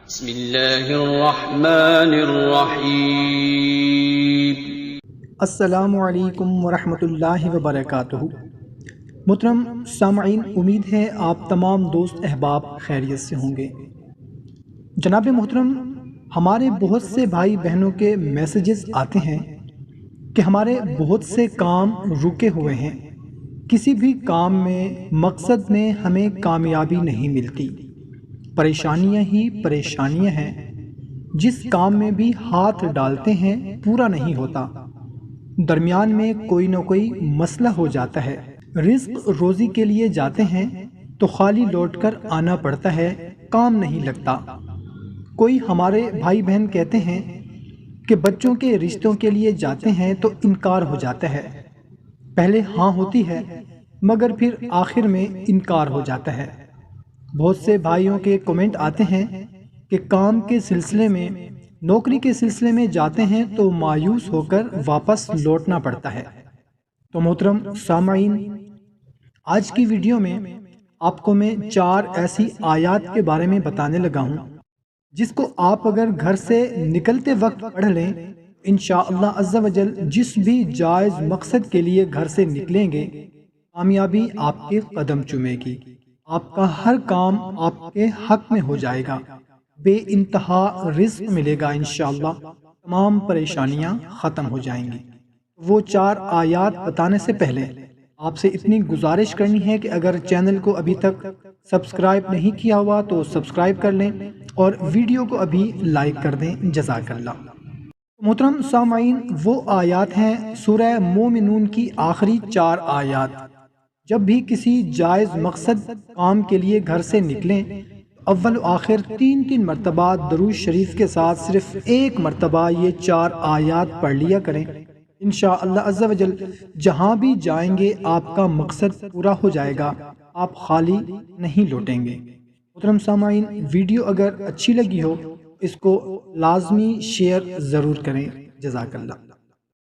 بسم اللہ الرحمن الرحیم۔ السلام علیکم ورحمۃ اللہ وبرکاتہ۔ محترم سامعین، امید ہے آپ تمام دوست احباب خیریت سے ہوں گے۔ جناب محترم، ہمارے بہت سے بھائی بہنوں کے میسیجز آتے ہیں کہ ہمارے بہت سے کام رکے ہوئے ہیں، کسی بھی کام میں مقصد میں ہمیں کامیابی نہیں ملتی، پریشانیاں ہی پریشانیاں ہیں، جس کام میں بھی ہاتھ ڈالتے ہیں پورا نہیں ہوتا، درمیان میں کوئی نہ کوئی مسئلہ ہو جاتا ہے، رزق روزی کے لیے جاتے ہیں تو خالی لوٹ کر آنا پڑتا ہے، کام نہیں لگتا۔ کوئی ہمارے بھائی بہن کہتے ہیں کہ بچوں کے رشتوں کے لیے جاتے ہیں تو انکار ہو جاتا ہے، پہلے ہاں ہوتی ہے مگر پھر آخر میں انکار ہو جاتا ہے۔ بہت سے بھائیوں کے کومنٹ آتے ہیں کہ کام کے سلسلے میں، نوکری کے سلسلے میں جاتے ہیں تو مایوس ہو کر واپس لوٹنا پڑتا ہے۔ تو محترم سامعین، آج کی ویڈیو میں آپ کو میں 4 ایسی آیات کے بارے میں بتانے لگا ہوں جس کو آپ اگر گھر سے نکلتے وقت پڑھ لیں، انشاءاللہ عز و جل جس بھی جائز مقصد کے لیے گھر سے نکلیں گے، کامیابی آپ کے قدم چومے گی، آپ کا ہر کام آپ کے حق میں ہو جائے گا، بے انتہا رزق ملے گا، انشاءاللہ تمام پریشانیاں ختم ہو جائیں گی۔ وہ 4 آیات بتانے سے پہلے آپ سے اتنی گزارش کرنی ہے کہ اگر چینل کو ابھی تک سبسکرائب نہیں کیا ہوا تو سبسکرائب کر لیں اور ویڈیو کو ابھی لائک کر دیں، جزاک اللہ۔ محترم سامعین، وہ آیات ہیں سورہ مومنون کی آخری 4 آیات۔ جب بھی کسی جائز مقصد کام کے لیے گھر سے نکلیں، اول و آخر 3 مرتبہ درود شریف کے ساتھ صرف 1 مرتبہ یہ 4 آیات پڑھ لیا کریں، انشاءاللہ عز و جل جہاں بھی جائیں گے آپ کا مقصد پورا ہو جائے گا، آپ خالی نہیں لوٹیں گے۔ محترم سامعین، ویڈیو اگر اچھی لگی ہو اس کو لازمی شیئر ضرور کریں، جزاک اللہ۔